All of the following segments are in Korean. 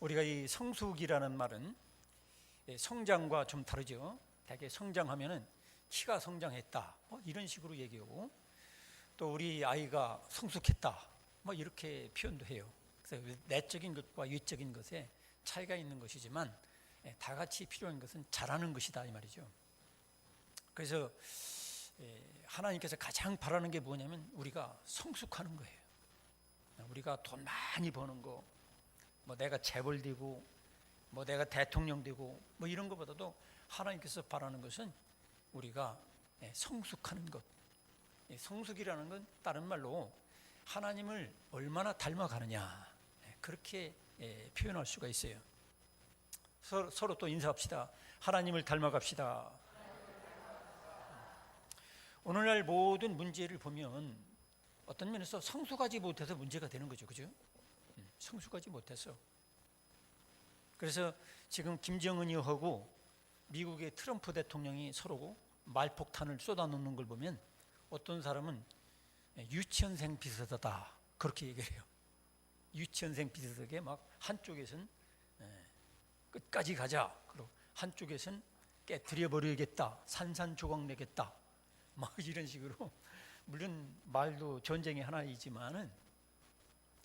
우리가 이 성숙이라는 말은 성장과 좀 다르죠. 대개 성장하면은 키가 성장했다, 뭐 이런 식으로 얘기하고, 또 우리 아이가 성숙했다, 뭐 이렇게 표현도 해요. 그래서 내적인 것과 외적인 것에 차이가 있는 것이지만 다 같이 필요한 것은 자라는 것이다 이 말이죠. 그래서 하나님께서 가장 바라는 게 뭐냐면 우리가 성숙하는 거예요. 우리가 돈 많이 버는 거, 뭐 내가 재벌 되고 뭐 내가 대통령 되고 뭐 이런 것보다도 하나님께서 바라는 것은 우리가 성숙하는 것. 성숙이라는 건 다른 말로 하나님을 얼마나 닮아가느냐, 그렇게 표현할 수가 있어요. 서로 또 인사합시다. 하나님을 닮아갑시다. 오늘날 모든 문제를 보면 어떤 면에서 성숙하지 못해서 문제가 되는 거죠. 그죠? 성숙하지 못해서. 그래서 지금 김정은이하고 미국의 트럼프 대통령이 서로 말폭탄을 쏟아놓는 걸 보면 어떤 사람은 유치원생 비슷하다 그렇게 얘기를 해요. 유치원생 비슷하게 막 한쪽에선 끝까지 가자, 그리고 한쪽에선 깨뜨려 버리겠다, 산산조각 내겠다, 막 이런 식으로. 물론 말도 전쟁의 하나이지만은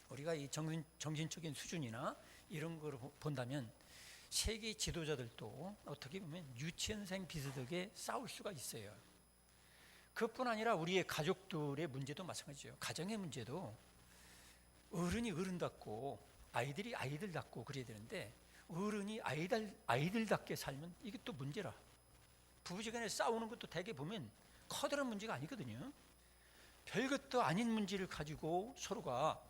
우리가 이 정신적인 수준이나 이런 걸 본다면 세계 지도자들도 어떻게 보면 유치원생 비슷하게 싸울 수가 있어요. 그뿐 아니라 우리의 가족들의 문제도 마찬가지죠. 가정의 문제도 어른이 어른답고 아이들이 아이들답고 그래야 되는데 어른이 아이들답게 살면 이게 또 문제라. 부부지간에 싸우는 것도 대개 보면 커다란 문제가 아니거든요. 별것도 아닌 문제를 가지고 서로가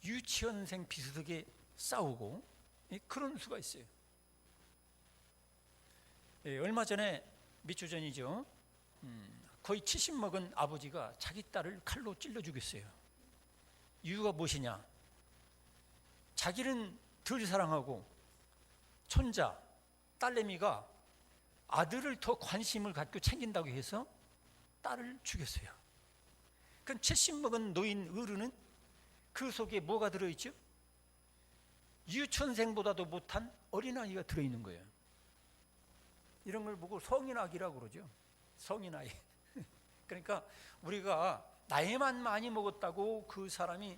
유치원생 비슷하게 싸우고 그런 수가 있어요. 얼마 전에 몇 주 전이죠. 거의 70 먹은 아버지가 자기 딸을 칼로 찔러 죽였어요. 이유가 무엇이냐? 자기는 덜 사랑하고 손자, 딸내미가 아들을 더 관심을 갖고 챙긴다고 해서 딸을 죽였어요. 그럼 70 먹은 노인 어른은 그 속에 뭐가 들어있죠? 유치원생보다도 못한 어린아이가 들어있는 거예요. 이런 걸 보고 성인아기라고 그러죠. 성인아이. 그러니까 우리가 나이만 많이 먹었다고 그 사람이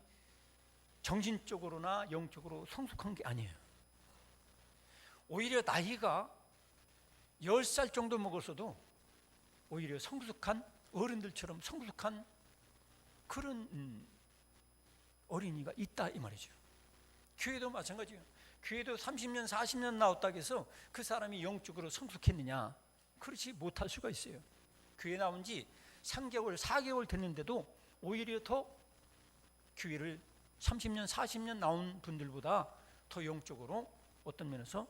정신적으로나 영적으로 성숙한 게 아니에요. 오히려 나이가 10살 정도 먹었어도 오히려 성숙한 어른들처럼 성숙한 그런 어린이가 있다 이 말이죠. 교회도 마찬가지예요. 교회도 30년 40년 나왔다고 해서 그 사람이 영적으로 성숙했느냐? 그렇지 못할 수가 있어요. 교회 나온 지 3개월 4개월 됐는데도 오히려 더 교회를 30년 40년 나온 분들보다 더 영적으로 어떤 면에서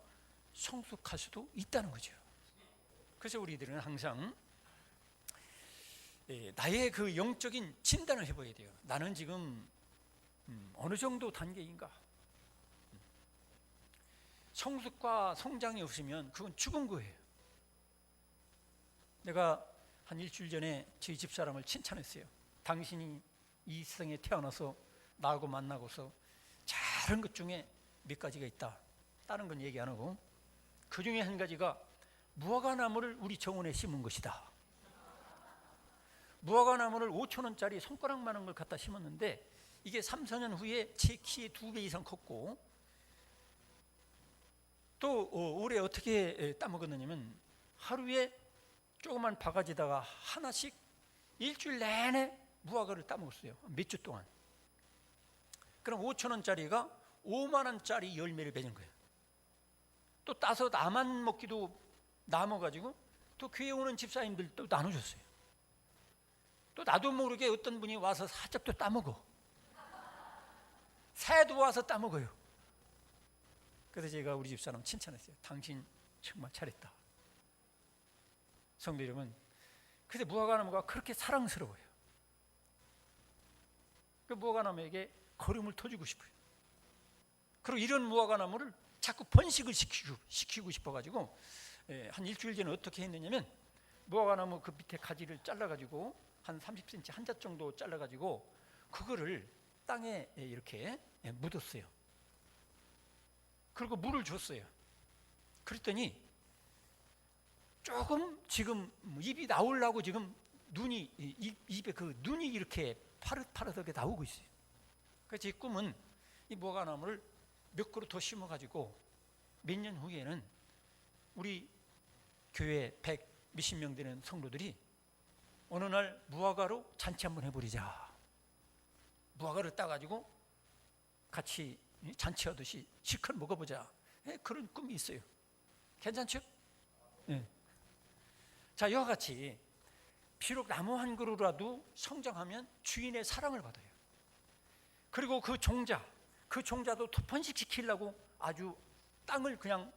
성숙할 수도 있다는 거죠. 그래서 우리들은 항상 나의 그 영적인 진단을 해봐야 돼요. 나는 지금 어느 정도 단계인가? 성숙과 성장이 없으면 그건 죽은 거예요. 내가 한 일주일 전에 저희 집사람을 칭찬했어요. 당신이 이 세상에 태어나서 나하고 만나고서 잘한 것 중에 몇 가지가 있다. 다른 건 얘기 안 하고 그 중에 한 가지가 무화과나무를 우리 정원에 심은 것이다. 무화과나무를 5,000원짜리 손가락만한 걸 갖다 심었는데 이게 3, 4년 후에 제 키의 2배 이상 컸고, 또 올해 어떻게 따먹었느냐면 하루에 조그만 바가지다가 하나씩 일주일 내내 무화과를 따먹었어요. 몇 주 동안. 그럼 5,000원짜리가 5만원짜리 열매를 맺은 거예요. 또 따서 나만 먹기도 남아가지고 또 교회 오는 집사님들 또 나눠줬어요. 또 나도 모르게 어떤 분이 와서 살짝 또 따먹어. 새도 와서 따먹어요. 그래서 제가 우리 집사람 칭찬했어요. 당신 정말 잘했다. 성도 여러분, 근데 무화과나무가 그렇게 사랑스러워요. 그 무화과나무에게 걸음을 터주고 싶어요. 그리고 이런 무화과나무를 자꾸 번식을 시키고 싶어가지고 한 일주일 전에 어떻게 했느냐면 무화과나무 그 밑에 가지를 잘라가지고 한 30cm 한 자 정도 잘라가지고 그거를 땅에 이렇게 묻었어요. 그리고 물을 줬어요. 그랬더니 조금 지금 입이 나오려고 지금 눈이 입에 그 눈이 이렇게 파릇파릇하게 나오고 있어요. 그래서 제 꿈은 이 무화과나무를 몇 그루 더 심어가지고 몇 년 후에는 우리 교회 100 몇십 명 되는 성도들이 어느 날 무화과로 잔치 한번 해버리자. 무화과를 따가지고 같이 잔치하듯이 실컷 먹어보자. 그런 꿈이 있어요. 괜찮죠? 네. 자, 이와 같이 비록 나무 한 그루라도 성장하면 주인의 사랑을 받아요. 그리고 그 종자도 토펀식 시키려고 아주 땅을 그냥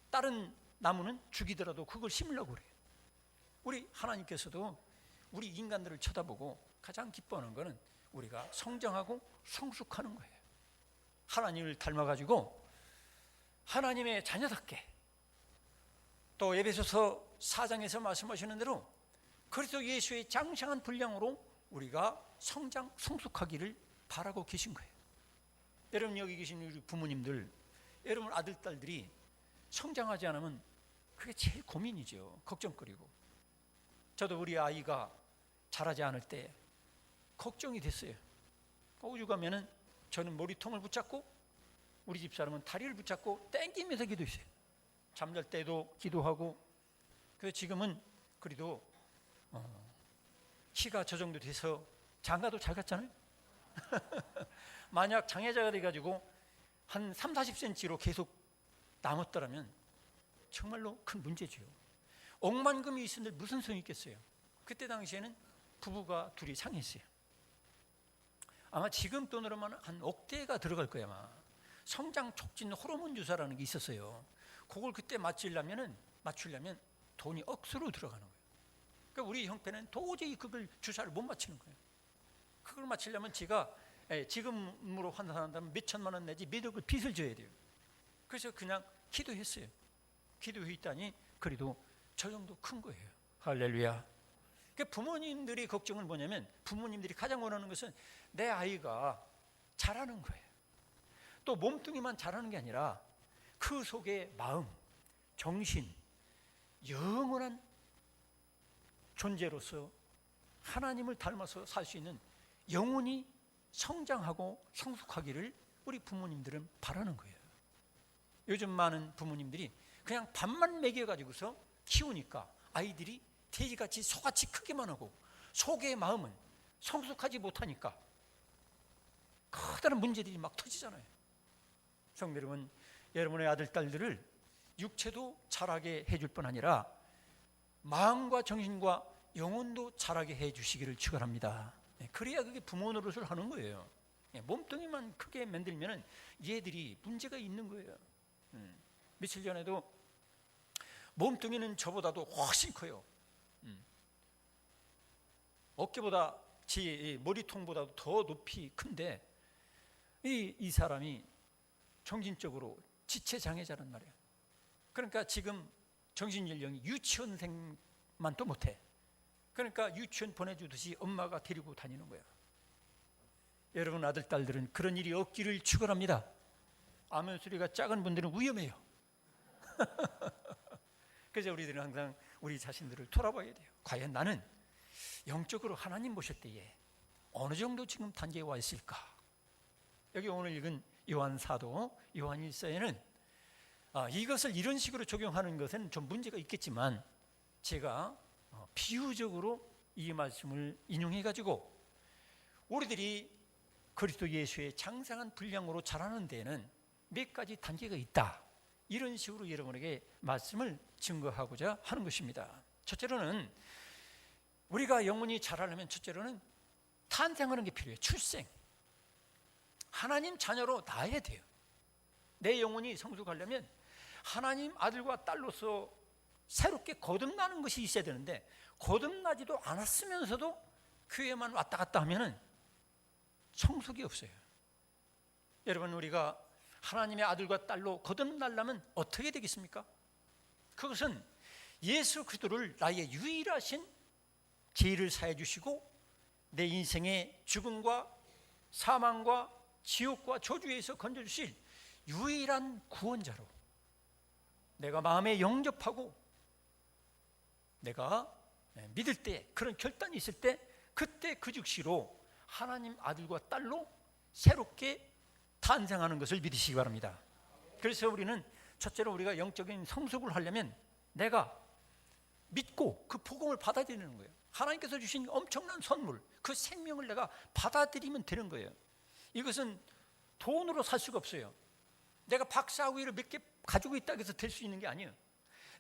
다른 나무는 죽이더라도 그걸 심으려고 그래요. 우리 하나님께서도 우리 인간들을 쳐다보고 가장 기뻐하는 것은 우리가 성장하고 성숙하는 거예요. 하나님을 닮아가지고 하나님의 자녀답게, 또 에베소서 4장에서 말씀하시는 대로 그리스도 예수의 장성한 분량으로 우리가 성장 성숙하기를 바라고 계신 거예요. 여러분, 여기 계신 우리 부모님들, 여러분 아들 딸들이 성장하지 않으면 그게 제일 고민이죠. 걱정거리고. 저도 우리 아이가 자라지 않을 때 걱정이 됐어요. 우주 가면은 저는 머리통을 붙잡고 우리 집사람은 다리를 붙잡고 땡기면서 기도했어요. 잠잘 때도 기도하고. 그래서 지금은 그래도 키가 저 정도 돼서 장가도 잘 갔잖아요. 만약 장애자가 돼가지고 한 3, 40cm로 계속 남았더라면 정말로 큰 문제죠. 억만금이 있는데 무슨 소용이 있겠어요. 그때 당시에는 부부가 둘이 상했어요. 아마 지금 돈으로만 한 억대가 들어갈 거야. 아마 성장 촉진 호르몬 주사라는 게 있었어요. 그걸 그때 맞추려면 돈이 억수로 들어가는 거예요. 그러니까 우리 형편은 도저히 그걸 주사를 못 맞추는 거예요. 그걸 맞추려면 제가 지금으로 환산한다면 몇 천만 원 내지 몇 억을 빚을 져야 돼요. 그래서 그냥 기도했어요. 기도했다니 그래도 저 정도 큰 거예요. 할렐루야. 그러니까 부모님들이 걱정은 뭐냐면, 부모님들이 가장 원하는 것은 내 아이가 자라는 거예요. 또 몸뚱이만 자라는 게 아니라 그 속에 마음, 정신, 영원한 존재로서 하나님을 닮아서 살 수 있는 영혼이 성장하고 성숙하기를 우리 부모님들은 바라는 거예요. 요즘 많은 부모님들이 그냥 밥만 먹여가지고서 키우니까 아이들이 돼지같이 소같이 크기만 하고 속의 마음은 성숙하지 못하니까 커다란 문제들이 막 터지잖아요. 성도 여러분, 여러분의 아들, 딸들을 육체도 자라게 해줄 뿐 아니라 마음과 정신과 영혼도 자라게 해주시기를 축원합니다. 그래야 그게 부모 노릇을 하는 거예요. 몸뚱이만 크게 만들면 얘들이 문제가 있는 거예요. 며칠 전에도 몸뚱이는 저보다도 훨씬 커요. 어깨보다 제 머리통보다도 더 높이 큰데 이 사람이 정신적으로 지체장애자란 말이에요. 그러니까 지금 정신연령이 유치원생만 또 못해. 그러니까 유치원 보내주듯이 엄마가 데리고 다니는 거야. 여러분 아들, 딸들은 그런 일이 없기를 축원합니다. 아멘 소리가 작은 분들은 위험해요. 그래서 우리들은 항상 우리 자신들을 돌아봐야 돼요. 과연 나는 영적으로 하나님 보실 때에 어느 정도 지금 단계에 와 있을까? 여기 오늘 읽은 요한 사도, 요한 1서에는 이것을 이런 식으로 적용하는 것은 좀 문제가 있겠지만 제가 비유적으로 이 말씀을 인용해가지고 우리들이 그리스도 예수의 장성한 분량으로 자라는 데에는 몇 가지 단계가 있다. 이런 식으로 여러분에게 말씀을 증거하고자 하는 것입니다. 첫째로는 우리가 영혼이 자라려면 첫째로는 탄생하는 게 필요해요. 출생. 하나님 자녀로 낳아야 돼요. 내 영혼이 성숙하려면 하나님 아들과 딸로서 새롭게 거듭나는 것이 있어야 되는데 거듭나지도 않았으면서도 교회만 왔다 갔다 하면은 성숙이 없어요. 여러분, 우리가 하나님의 아들과 딸로 거듭나려면 어떻게 되겠습니까? 그것은 예수 그리스도를 나의 유일하신 죄를 사해 주시고 내 인생의 죽음과 사망과 지옥과 저주에서 건져주실 유일한 구원자로 내가 마음에 영접하고 내가 믿을 때, 그런 결단이 있을 때, 그때 그 즉시로 하나님 아들과 딸로 새롭게 탄생하는 것을 믿으시기 바랍니다. 그래서 우리는 첫째로 우리가 영적인 성숙을 하려면 내가 믿고 그 복음을 받아들이는 거예요. 하나님께서 주신 엄청난 선물, 그 생명을 내가 받아들이면 되는 거예요. 이것은 돈으로 살 수가 없어요. 내가 박사학위를 몇 개 가지고 있다고 해서 될 수 있는 게 아니에요.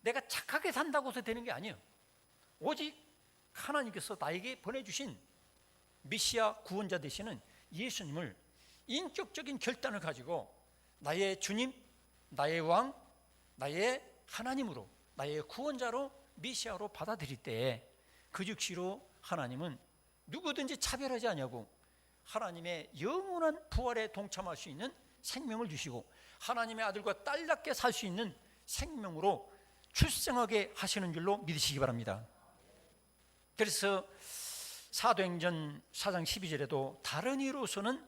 내가 착하게 산다고 해서 되는 게 아니에요. 오직 하나님께서 나에게 보내주신 메시아 구원자 되시는 예수님을 인격적인 결단을 가지고 나의 주님, 나의 왕, 나의 하나님으로, 나의 구원자로, 메시아로 받아들일 때에 그 즉시로 하나님은 누구든지 차별하지 않냐고 하나님의 영원한 부활에 동참할 수 있는 생명을 주시고 하나님의 아들과 딸답게 살 수 있는 생명으로 출생하게 하시는 줄로 믿으시기 바랍니다. 그래서 사도행전 4장 12절에도 다른 이로서는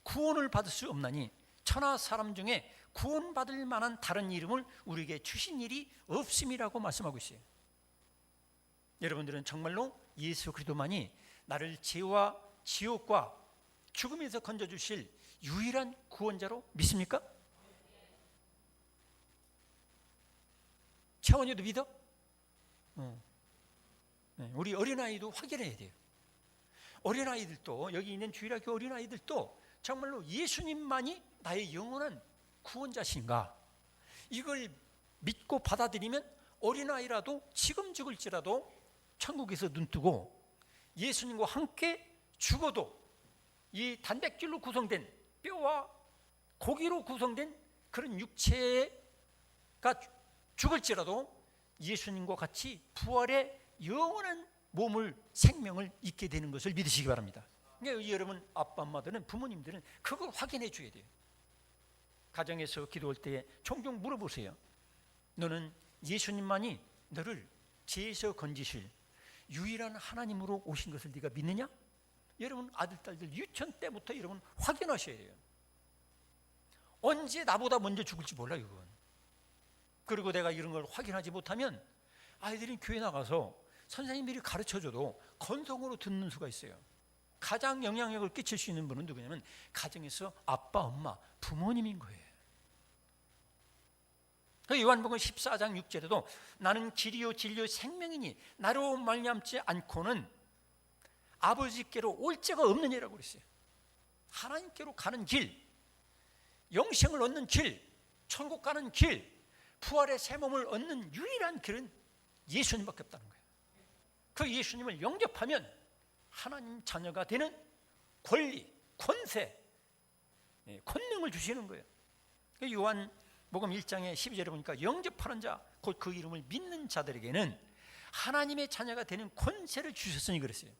구원을 받을 수 없나니 천하 사람 중에 구원받을 만한 다른 이름을 우리에게 주신 일이 없음이라고 말씀하고 있어요. 여러분들은 정말로 예수 그리스도만이 나를 죄와 지옥과 죽음에서 건져주실 유일한 구원자로 믿습니까? 채원이도 믿어? 우리 어린아이도 확인해야 돼요. 어린아이들도, 여기 있는 주일학교 어린아이들도 정말로 예수님만이 나의 영원한 구원자신가, 이걸 믿고 받아들이면 어린아이라도 지금 죽을지라도 천국에서 눈뜨고 예수님과 함께 죽어도 이 단백질로 구성된 뼈와 고기로 구성된 그런 육체가 죽을지라도 예수님과 같이 부활의 영원한 몸을, 생명을 잊게 되는 것을 믿으시기 바랍니다. 그러니까 여러분 아빠 엄마들은, 부모님들은 그걸 확인해 줘야 돼요. 가정에서 기도할 때 종종 물어보세요. 너는 예수님만이 너를 죄에서 건지실 유일한 하나님으로 오신 것을 네가 믿느냐? 여러분 아들, 딸들 유치원 때부터 여러분 확인하셔야 돼요. 언제 나보다 먼저 죽을지 몰라요, 그건. 그리고 내가 이런 걸 확인하지 못하면 아이들이 교회 나가서 선생님들이 가르쳐줘도 건성으로 듣는 수가 있어요. 가장 영향력을 끼칠 수 있는 분은 누구냐면 가정에서 아빠, 엄마, 부모님인 거예요. 요한복음 14장 6절에도 나는 길이요 진리요 생명이니 나로 말미암지 않고는 아버지께로 올 자가 없느니라고 그랬어요. 하나님께로 가는 길, 영생을 얻는 길, 천국 가는 길, 부활의 새 몸을 얻는 유일한 길은 예수님밖에 없다는 거예요. 그 예수님을 영접하면 하나님 자녀가 되는 권리, 권세, 권능을 주시는 거예요. 요한복음 1장의 12절에 보니까 영접하는 자, 곧 그 이름을 믿는 자들에게는 하나님의 자녀가 되는 권세를 주셨으니 그랬어요.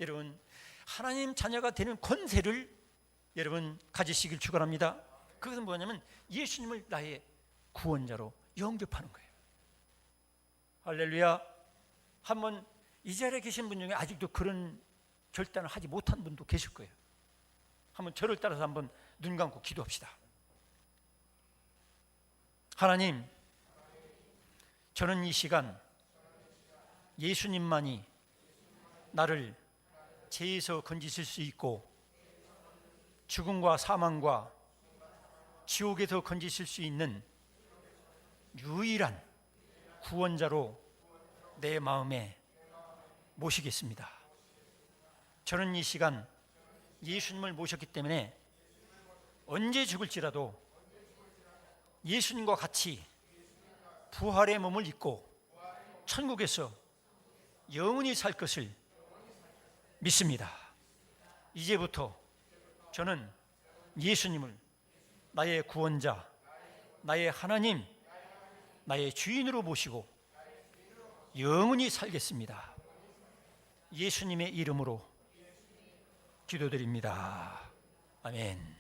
여러분 하나님 자녀가 되는 권세를 여러분 가지시길 축원합니다. 그것은 뭐냐면 예수님을 나의 구원자로 영접하는 거예요. 할렐루야. 한번 이 자리에 계신 분 중에 아직도 그런 결단을 하지 못한 분도 계실 거예요. 한번 저를 따라서 한번 눈 감고 기도합시다. 하나님, 저는 이 시간 예수님만이 나를 죄에서 건지실 수 있고 죽음과 사망과 지옥에서 건지실 수 있는 유일한 구원자로 내 마음에 모시겠습니다. 저는 이 시간 예수님을 모셨기 때문에 언제 죽을지라도 예수님과 같이 부활의 몸을 입고 천국에서 영원히 살 것을 믿습니다. 이제부터 저는 예수님을 나의 구원자, 나의 하나님, 나의 주인으로 모시고 영원히 살겠습니다. 예수님의 이름으로 기도드립니다. 아멘.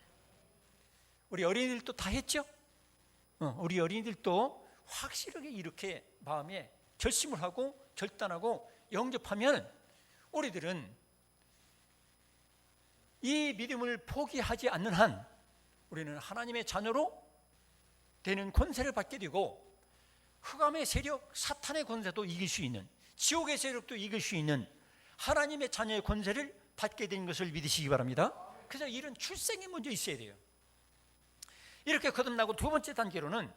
우리 어린이들도 다 했죠? 우리 어린이들도 확실하게 이렇게 마음에 결심을 하고 결단하고 영접하면 우리들은 이 믿음을 포기하지 않는 한 우리는 하나님의 자녀로 되는 권세를 받게 되고 흑암의 세력, 사탄의 권세도 이길 수 있는, 지옥의 세력도 이길 수 있는 하나님의 자녀의 권세를 받게 된 것을 믿으시기 바랍니다. 그래서 이런 출생이 먼저 있어야 돼요. 이렇게 거듭나고 두 번째 단계로는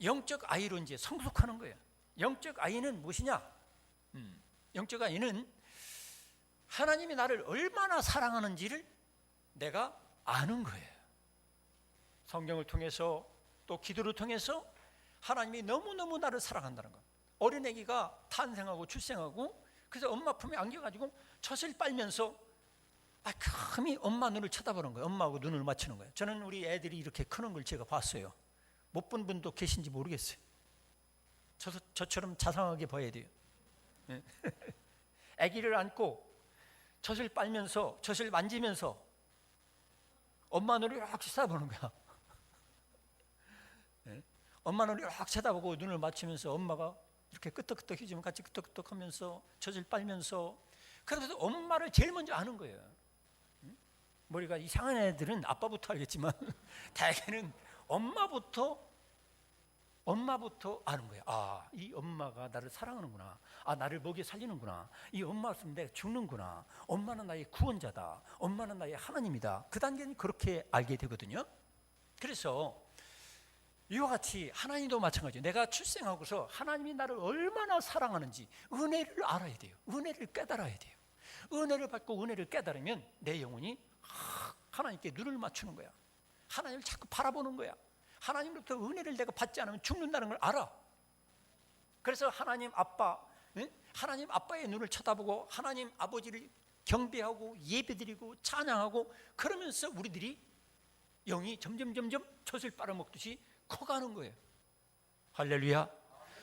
영적 아이로 이제 성숙하는 거예요. 영적 아이는 무엇이냐? 영적 아이는 하나님이 나를 얼마나 사랑하는지를 내가 아는 거예요. 성경을 통해서 또 기도를 통해서 하나님이 너무너무 나를 사랑한다는 것. 어린애기가 탄생하고 출생하고 그래서 엄마 품에 안겨가지고 젖을 빨면서 감히 엄마 눈을 쳐다보는 거예요. 엄마하고 눈을 맞추는 거예요. 저는 우리 애들이 이렇게 크는 걸 제가 봤어요. 못 본 분도 계신지 모르겠어요. 저처럼 자상하게 봐야 돼요. 아기를 안고 젖을 빨면서 젖을 만지면서 엄마 눈을 이렇게 쳐다보는 거야. 엄마 눈을 이렇게 쳐다보고 눈을 맞추면서 엄마가 이렇게 끄떡끄떡 해주면 같이 끄떡끄떡 하면서 젖을 빨면서 그러면서 엄마를 제일 먼저 아는 거예요. 머리가 이상한 애들은 아빠부터 알겠지만 대개는 엄마부터 아는 거예요. 아, 이 엄마가 나를 사랑하는구나. 아, 나를 먹여 살리는구나. 이 엄마 없으면 내가 죽는구나. 엄마는 나의 구원자다. 엄마는 나의 하나님이다. 그 단계는 그렇게 알게 되거든요. 그래서 이와 같이 하나님도 마찬가지예요. 내가 출생하고서 하나님이 나를 얼마나 사랑하는지 은혜를 알아야 돼요. 은혜를 깨달아야 돼요. 은혜를 받고 은혜를 깨달으면 내 영혼이 하나님께 눈을 맞추는 거야. 하나님을 자꾸 바라보는 거야. 하나님으로부터 은혜를 내가 받지 않으면 죽는다는 걸 알아. 그래서 하나님 아빠, 하나님 아빠의 눈을 쳐다보고 하나님 아버지를 경배하고 예배드리고 찬양하고 그러면서 우리들이 영이 점점 젖을 빨아먹듯이 커가는 거예요. 할렐루야.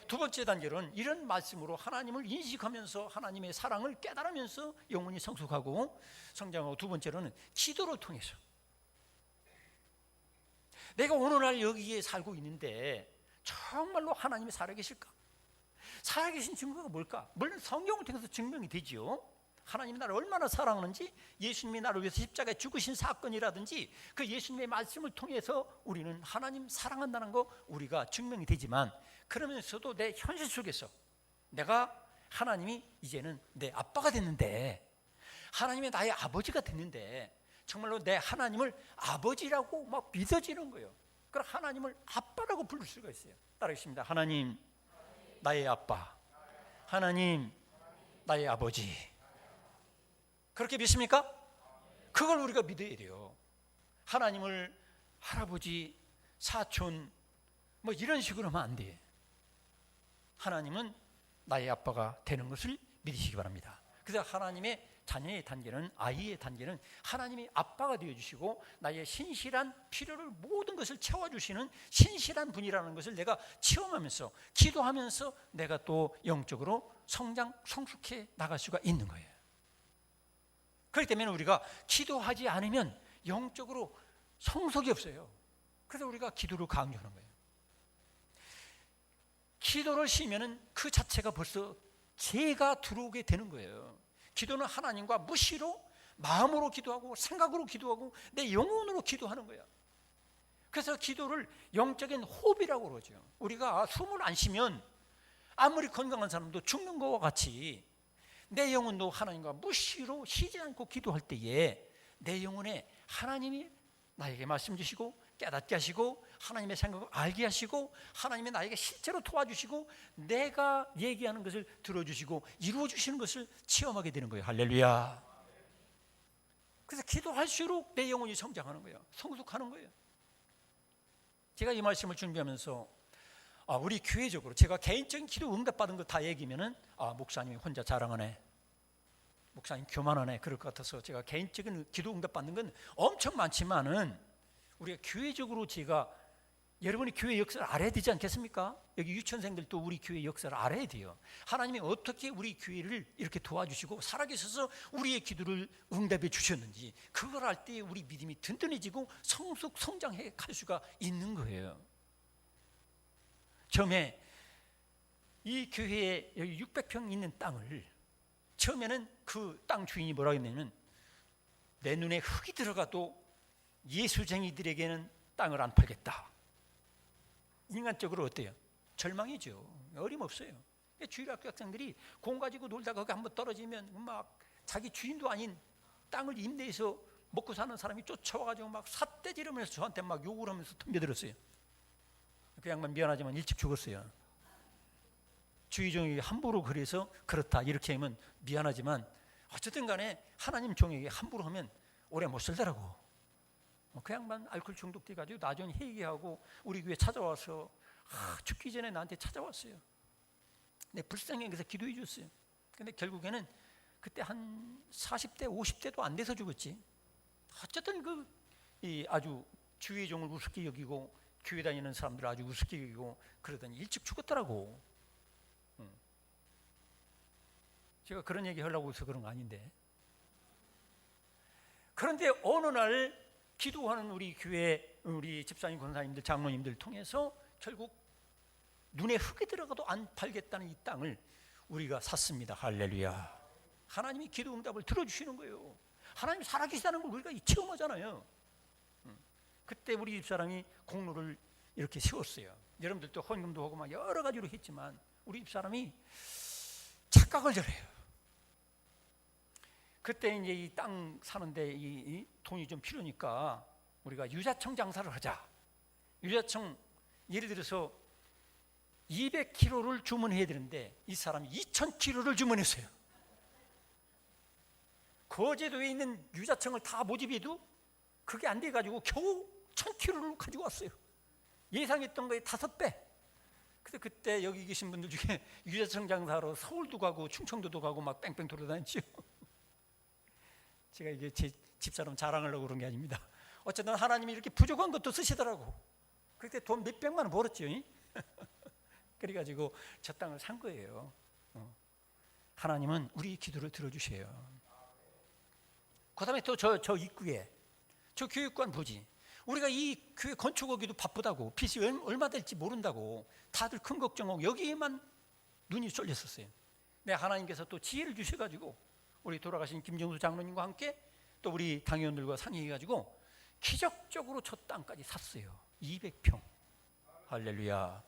두 번째 단계로는 이런 말씀으로 하나님을 인식하면서 하나님의 사랑을 깨달으면서 영혼이 성숙하고 성장하고, 두 번째로는 기도를 통해서 내가 오늘날 여기에 살고 있는데 정말로 하나님이 살아계실까? 살아계신 증거가 뭘까? 물론 성경을 통해서 증명이 되지요. 하나님이 나를 얼마나 사랑하는지, 예수님이 나를 위해서 십자가에 죽으신 사건이라든지 그 예수님의 말씀을 통해서 우리는 하나님 사랑한다는 거 우리가 증명이 되지만, 그러면서도 내 현실 속에서 내가 하나님이 이제는 내 아빠가 됐는데, 하나님이 나의 아버지가 됐는데 정말로 내 하나님을 아버지라고 막 믿어지는 거예요. 그럼 하나님을 아빠라고 부를 수가 있어요. 따르겠습니다. 하나님 나의 아빠, 하나님 나의 아버지. 그렇게 믿습니까? 그걸 우리가 믿어야 돼요. 하나님을 할아버지, 사촌 뭐 이런 식으로 하면 안 돼. 하나님은 나의 아빠가 되는 것을 믿으시기 바랍니다. 그래서 하나님의 자녀의 단계는, 아이의 단계는 하나님이 아빠가 되어주시고 나의 신실한 필요를 모든 것을 채워주시는 신실한 분이라는 것을 내가 체험하면서 기도하면서 내가 또 영적으로 성숙해 나갈 수가 있는 거예요. 그렇기 때문에 우리가 기도하지 않으면 영적으로 성숙이 없어요. 그래서 우리가 기도를 강조하는 거예요. 기도를 쉬면은 그 자체가 벌써 죄가 들어오게 되는 거예요. 기도는 하나님과 무시로 마음으로 기도하고 생각으로 기도하고 내 영혼으로 기도하는 거야. 그래서 기도를 영적인 호흡이라고 그러죠. 우리가 숨을 안 쉬면 아무리 건강한 사람도 죽는 것과 같이 내 영혼도 하나님과 무시로 쉬지 않고 기도할 때에 내 영혼에 하나님이 나에게 말씀 주시고 깨닫게 하시고 하나님의 생각을 알게 하시고 하나님이 나에게 실제로 도와주시고 내가 얘기하는 것을 들어주시고 이루어주시는 것을 체험하게 되는 거예요. 할렐루야. 그래서 기도할수록 내 영혼이 성장하는 거예요. 성숙하는 거예요. 제가 이 말씀을 준비하면서 우리 교회적으로 제가 개인적인 기도 응답받은 거 다 얘기면은 목사님이 혼자 자랑하네, 목사님 교만하네, 그럴 것 같아서 제가 개인적인 기도 응답받는 건 엄청 많지만은 우리가 교회적으로 제가 여러분이 교회 역사를 알아야 되지 않겠습니까? 여기 유치원생들도 우리 교회 역사를 알아야 돼요. 하나님이 어떻게 우리 교회를 이렇게 도와주시고 살아계셔서 우리의 기도를 응답해 주셨는지, 그걸 알 때 우리 믿음이 든든해지고 성장해 갈 수가 있는 거예요. 처음에 이 교회에 여기 600평 있는 땅을 처음에는 그 땅 주인이 뭐라고 했냐면, 내 눈에 흙이 들어가도 예수쟁이들에게는 땅을 안 팔겠다. 인간적으로 어때요? 절망이죠. 어림없어요. 주일학교 학생들이 공 가지고 놀다가 거기 한번 떨어지면 막 자기 주인도 아닌 땅을 임대해서 먹고 사는 사람이 쫓아와가지고 막 삿대 지르면서 저한테 막 욕을 하면서 덤벼들었어요. 그 양반 미안하지만 일찍 죽었어요. 주의 종에게 함부로 그래서 그렇다 이렇게 하면 미안하지만 어쨌든 간에 하나님 종에게 함부로 하면 오래 못 살더라고. 그 양반 알코올 중독돼 가지고 나중에 회개하고 우리 교회 찾아와서 죽기 전에 나한테 찾아왔어요. 내 불쌍히 그래서 기도해 줬어요. 근데 결국에는 그때 한 40대 50대도 안 돼서 죽었지. 어쨌든 아주 주의 종을 우습게 여기고 교회 다니는 사람들 아주 우습게 여기고 그러더니 일찍 죽었더라고. 제가 그런 얘기 하려고 해서 그런 거 아닌데. 그런데 어느 날 기도하는 우리 교회 우리 집사님 권사님들 장로님들 통해서 결국 눈에 흙이 들어가도 안 팔겠다는 이 땅을 우리가 샀습니다. 할렐루야. 하나님이 기도 응답을 들어주시는 거예요. 하나님이 살아계시다는 걸 우리가 체험하잖아요. 그때 우리 집사람이 공로를 이렇게 세웠어요. 여러분들도 헌금도 하고 막 여러 가지로 했지만 우리 집사람이 착각을 잘해요. 그때 이제 이 땅 사는데 이 돈이 좀 필요니까 우리가 유자청 장사를 하자. 유자청 예를 들어서 200kg를 주문해야 되는데 이 사람이 2000kg를 주문했어요. 거제도에 있는 유자청을 다 모집해도 그게 안 돼가지고 겨우 1000kg를 가지고 왔어요. 예상했던 거에 5배. 그래서 그때 여기 계신 분들 중에 유자청 장사로 서울도 가고 충청도도 가고 막 뺑뺑 돌아다녔죠. 제가 이게 제 집사람 자랑하려고 그런 게 아닙니다. 어쨌든 하나님이 이렇게 부족한 것도 쓰시더라고. 그때 돈 몇백만 원 벌었죠. 그래가지고 저 땅을 산 거예요. 하나님은 우리 기도를 들어주셔요. 그 다음에 또 저 입구에 저 교육관 보지. 우리가 이 교회 건축하기도 바쁘다고 빚이 얼마 될지 모른다고 다들 큰 걱정하고 여기에만 눈이 쏠렸었어요. 근데 하나님께서 또 지혜를 주셔가지고 우리 돌아가신 김정수 장로님과 함께 또 우리 당회원들과 상의해가지고 기적적으로 저 땅까지 샀어요. 200평. 할렐루야.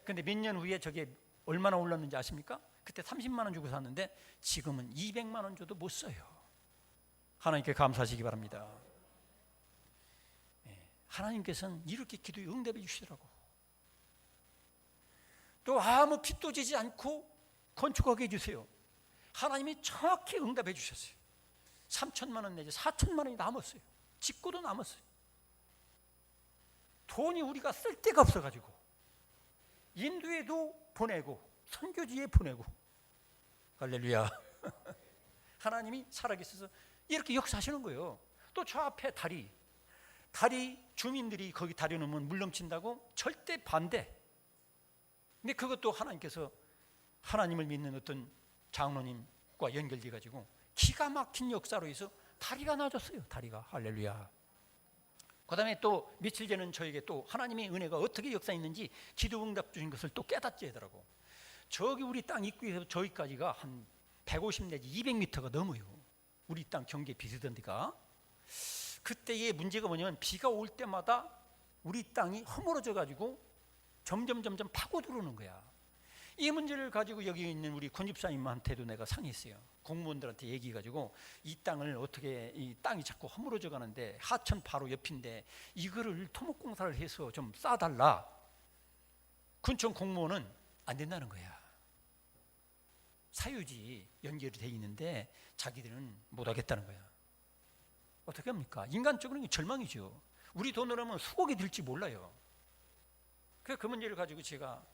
근데 몇 년 후에 저게 얼마나 올랐는지 아십니까? 그때 30만 원 주고 샀는데 지금은 200만 원 줘도 못 써요. 하나님께 감사하시기 바랍니다. 하나님께서는 이렇게 기도에 응답해 주시더라고. 또 아무 빚도 지지 않고 건축하게 해주세요. 하나님이 정확히 응답해 주셨어요. 3천만 원 내지 4천만 원이 남았어요. 짓고도 남았어요. 돈이 우리가 쓸 데가 없어가지고 인도에도 보내고 선교지에 보내고 할렐루야. 하나님이 살아계셔서 이렇게 역사하시는 거예요. 또 저 앞에 다리 주민들이 거기 다리 놓으면 물 넘친다고 절대 반대. 근데 그것도 하나님께서 하나님을 믿는 어떤 장로님과 연결돼 가지고 기가 막힌 역사로 해서 다리가 나아졌어요. 다리가. 할렐루야. 그 다음에 또 며칠 전에는 저에게 또 하나님의 은혜가 어떻게 역사했는지 기도 응답 주신 것을 또 깨닫게 하더라고. 저기 우리 땅 입구에서 저기까지가 한 150 내지 200m가 넘어요. 우리 땅 경계 비슷한 데가. 그때의 문제가 뭐냐면 비가 올 때마다 우리 땅이 허물어져 가지고 점점 파고 들어오는 거야. 이 문제를 가지고 여기 있는 우리 권집사님한테도 내가 상의했어요. 공무원들한테 얘기해가지고 이 땅을 어떻게, 이 땅이 자꾸 허물어져 가는데 하천 바로 옆인데 이거를 토목공사를 해서 좀 쌓아달라. 군청 공무원은 안 된다는 거야. 사유지 연결이 돼 있는데 자기들은 못 하겠다는 거야. 어떻게 합니까? 인간적으로는 절망이죠. 우리 돈으로 하면 수억이 들지 몰라요. 그 문제를 가지고 제가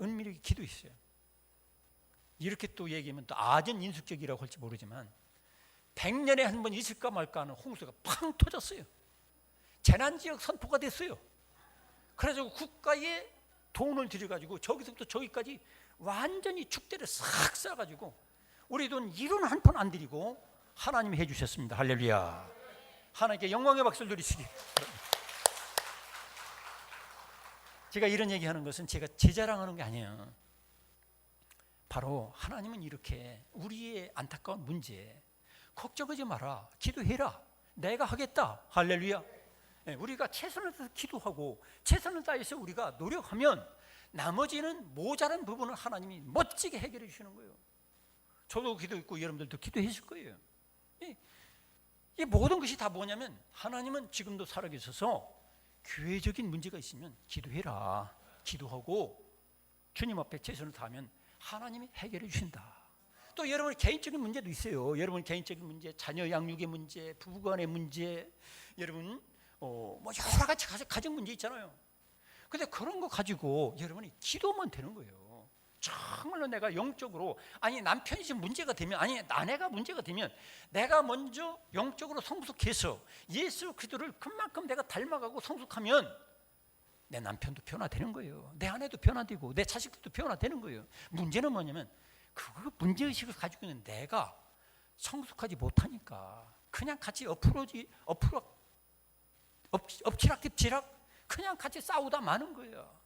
은밀하게 기도했어요. 이렇게 또 얘기하면 또 아전 인숙적이라고 할지 모르지만 100년에 한 번 있을까 말까 하는 홍수가 팡 터졌어요. 재난지역 선포가 됐어요. 그래서 국가에 돈을 들여가지고 저기서부터 저기까지 완전히 축대를 싹 쌓아가지고 우리 돈 1원 한 푼 안 들이고 하나님이 해주셨습니다. 할렐루야. 하나님께 영광의 박수를 드리시기 바랍니다. 제가 이런 얘기하는 것은 제가 제 자랑하는 게 아니에요. 바로 하나님은 이렇게 우리의 안타까운 문제 걱정하지 마라. 기도해라. 내가 하겠다. 할렐루야. 우리가 최선을 다해서 기도하고 최선을 다해서 우리가 노력하면 나머지는 모자란 부분을 하나님이 멋지게 해결해 주시는 거예요. 저도 기도했고 여러분들도 기도해 줄 거예요. 이 모든 것이 다 뭐냐면 하나님은 지금도 살아계셔서 교회적인 문제가 있으면 기도해라. 기도하고 주님 앞에 최선을 다하면 하나님이 해결해 주신다. 또 여러분 개인적인 문제도 있어요. 여러분 개인적인 문제, 자녀 양육의 문제, 부부간의 문제, 여러분 뭐 여러 가지 가정 문제 있잖아요. 근데 그런 거 가지고 여러분이 기도만 되는 거예요. 정말로 내가 영적으로, 아니 남편이 지금 문제가 되면, 아니 아내가 문제가 되면 내가 먼저 영적으로 성숙해서 예수 그리스도를 그만큼 내가 닮아가고 성숙하면 내 남편도 변화되는 거예요. 내 아내도 변화되고 내 자식들도 변화되는 거예요. 문제는 뭐냐면 그 문제의식을 가지고 있는 내가 성숙하지 못하니까 그냥 같이 엎치락뒤치락 그냥 같이 싸우다 마는 거예요.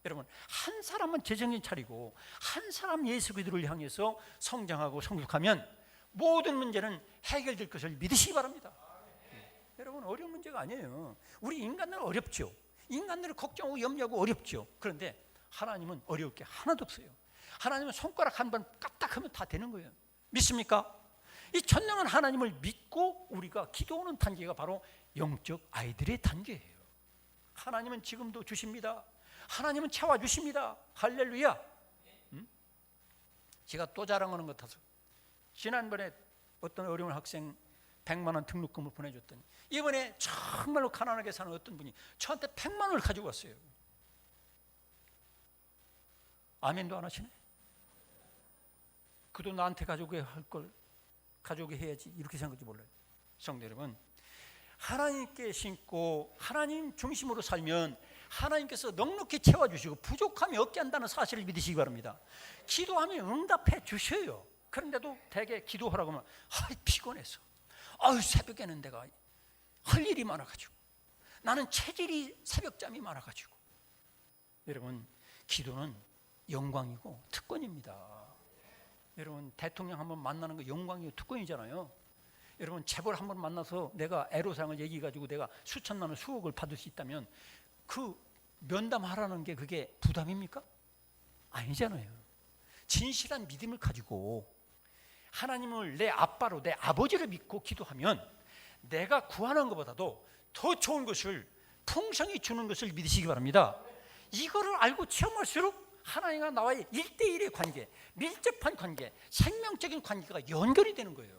여러분, 한 사람은 제정신 차리고 한 사람 예수 그리스도를 향해서 성장하고 성숙하면 모든 문제는 해결될 것을 믿으시기 바랍니다. 여러분, 어려운 문제가 아니에요. 우리 인간들은 어렵죠. 인간들은 걱정하고 염려하고 어렵죠. 그런데 하나님은 어려울 게 하나도 없어요. 하나님은 손가락 한 번 까딱하면 다 되는 거예요. 믿습니까? 이 전능한 하나님을 믿고 우리가 기도하는 단계가 바로 영적 아이들의 단계예요. 하나님은 지금도 주십니다. 하나님은 채워주십니다. 할렐루야. 제가 또 자랑하는 것 같아서 지난번에 어떤 어려운 학생 100만 원 등록금을 보내줬더니 이번에 정말로 가난하게 사는 어떤 분이 저한테 100만 원을 가지고 왔어요. 아멘도 안 하시네. 그 돈 나한테 가져오게 할 걸 가져오게 해야지 이렇게 생각할지 몰라요. 성도 여러분, 하나님께 신고 하나님 중심으로 살면 하나님께서 넉넉히 채워주시고 부족함이 없게 한다는 사실을 믿으시기 바랍니다. 기도하면 응답해 주셔요. 그런데도 대개 기도하라고 하면 피곤해서, 새벽에는 내가 할 일이 많아가지고, 나는 체질이 새벽잠이 많아가지고. 여러분, 기도는 영광이고 특권입니다. 여러분, 대통령 한번 만나는 거 영광이고 특권이잖아요. 여러분, 재벌 한번 만나서 내가 애로사항을 얘기해가지고 내가 수천만 원, 수억을 받을 수 있다면 그 면담하라는 게 그게 부담입니까? 아니잖아요. 진실한 믿음을 가지고 하나님을 내 아빠로, 내 아버지를 믿고 기도하면 내가 구하는 것보다도 더 좋은 것을 풍성히 주는 것을 믿으시기 바랍니다. 이거를 알고 체험할수록 하나님과 나와의 1대1의 관계, 밀접한 관계, 생명적인 관계가 연결이 되는 거예요.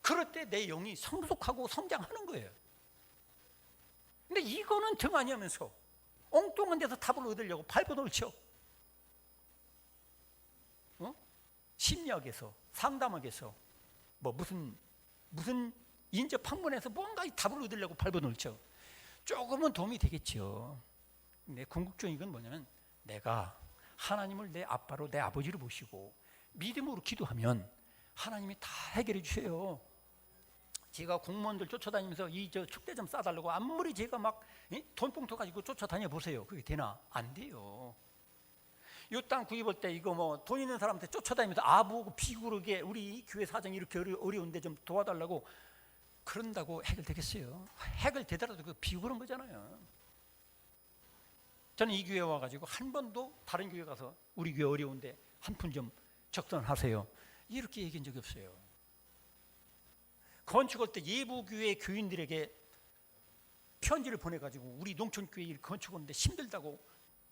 그럴 때 내 영이 성숙하고 성장하는 거예요. 근데 이거는 정 아니하면서 엉뚱한 데서 답을 얻으려고 발버둥을 쳐. 심리학에서, 상담학에서 뭐 무슨 인접 학문에서 뭔가 이 답을 얻으려고 발버둥을 쳐. 조금은 도움이 되겠죠. 근데 궁극적인 건 뭐냐면 내가 하나님을 내 아빠로, 내 아버지로 모시고 믿음으로 기도하면 하나님이 다 해결해 주세요. 제가 공무원들 쫓아다니면서 저 축대 좀 싸달라고 아무리 제가 막 돈봉투 가지고 쫓아다녀 보세요. 그게 되나? 안 돼요. 이 땅 구입할 때 이거 뭐 돈 있는 사람한테 쫓아다니면서 아부고 비구르게 우리 교회 사정이 이렇게 어려운데 좀 도와달라고 그런다고 해결되겠어요? 해결되더라도 그 비구른 거잖아요. 저는 이 교회 와가지고 한 번도 다른 교회 가서 우리 교회 어려운데 한 푼 좀 적선하세요 이렇게 얘기한 적이 없어요. 건축할 때 예부교회 교인들에게 편지를 보내가지고 우리 농촌교회 건축하는데 힘들다고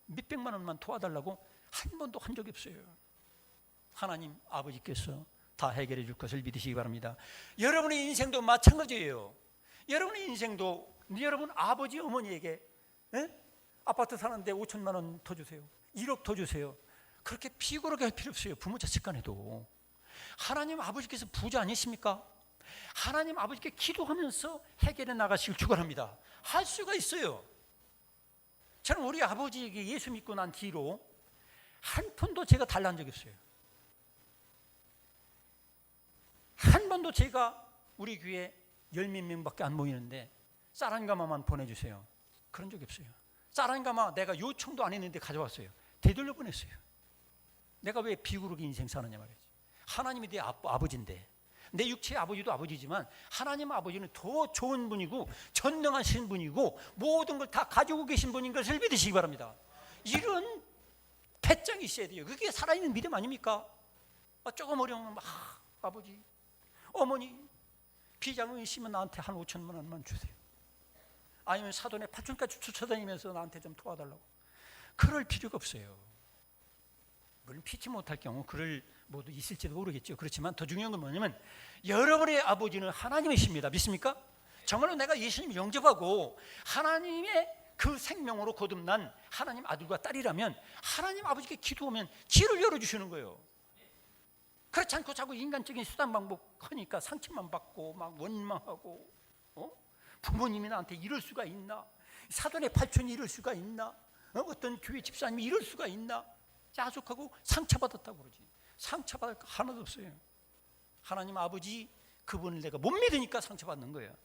몇백만 원만 도와달라고 한 번도 한 적이 없어요. 하나님 아버지께서 다 해결해 줄 것을 믿으시기 바랍니다. 여러분의 인생도 마찬가지예요. 여러분의 인생도 여러분 아버지 어머니에게 아파트 사는데 5천만 원 더 주세요, 1억 더 주세요, 그렇게 비굴하게 할 필요 없어요. 부모 자식 간에도 하나님 아버지께서 부자 아니십니까? 하나님 아버지께 기도하면서 해결해 나가시길 축원합니다. 할 수가 있어요. 저는 우리 아버지에게 예수 믿고 난 뒤로 한 푼도 제가 달라는 적이 없어요. 한 번도 제가 우리 교회 10몇 명밖에 안 모이는데 쌀 한 가마만 보내주세요 그런 적이 없어요. 쌀 한 가마 내가 요청도 안 했는데 가져왔어요. 되돌려 보냈어요. 내가 왜 비굴하게 인생 사느냐 말이지. 하나님이 내 아버지인데 내 육체의 아버지도 아버지지만 하나님 아버지는 더 좋은 분이고 전능하신 분이고 모든 걸 다 가지고 계신 분인 것을 믿으시기 바랍니다. 이런 배짱이 있어야 돼요. 그게 살아있는 믿음 아닙니까? 조금 어려우면 아버지, 어머니 비장은 있으면 나한테 한 5천만 원만 주세요. 아니면 사돈의 팔촌까지 쫓아다니면서 나한테 좀 도와달라고. 그럴 필요가 없어요. 물론 피치 못할 경우 그럴 모두 있을지도 모르겠죠. 그렇지만 더 중요한 건 뭐냐면 여러분의 아버지는 하나님이십니다. 믿습니까? 정말로 내가 예수님 영접하고 하나님의 그 생명으로 거듭난 하나님 아들과 딸이라면 하나님 아버지께 기도하면 길을 열어주시는 거예요. 그렇지 않고 자꾸 인간적인 수단 방법 하니까 상처만 받고 막 원망하고, 부모님이 나한테 이럴 수가 있나? 사돈의 팔촌이 이럴 수가 있나? 어떤 교회 집사님이 이럴 수가 있나? 야속하고 상처받았다고 그러지. 상처받을 거 하나도 없어요. 하나님 아버지 그분을 내가 못 믿으니까 상처받는 거예요.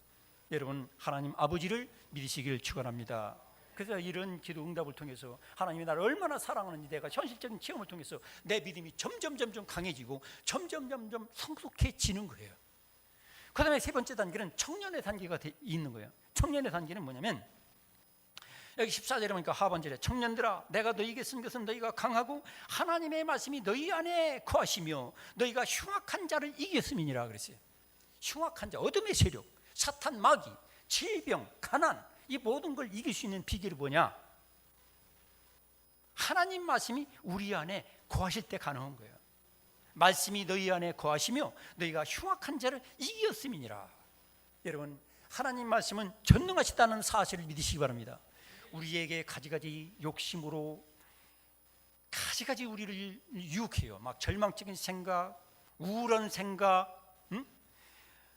여러분 하나님 아버지를 믿으시길 축원합니다. 그래서 이런 기도 응답을 통해서 하나님이 나를 얼마나 사랑하는지 내가 현실적인 체험을 통해서 내 믿음이 점점 강해지고 점점 성숙해지는 거예요. 그 다음에 세 번째 단계는 청년의 단계가 있는 거예요. 청년의 단계는 뭐냐면 여기 14절에 보니까 하반절에 청년들아 내가 너희에게 쓴 것은 너희가 강하고 하나님의 말씀이 너희 안에 거하시며 너희가 흉악한 자를 이겼음이니라 그랬어요. 흉악한 자, 어둠의 세력, 사탄, 마귀, 질병, 가난, 이 모든 걸 이길 수 있는 비결이 뭐냐? 하나님 말씀이 우리 안에 거하실 때 가능한 거예요. 말씀이 너희 안에 거하시며 너희가 흉악한 자를 이겼음이니라. 여러분 하나님 말씀은 전능하시다는 사실을 믿으시기 바랍니다. 우리에게 가지가지 욕심으로 가지가지 우리를 유혹해요. 막 절망적인 생각, 우울한 생각,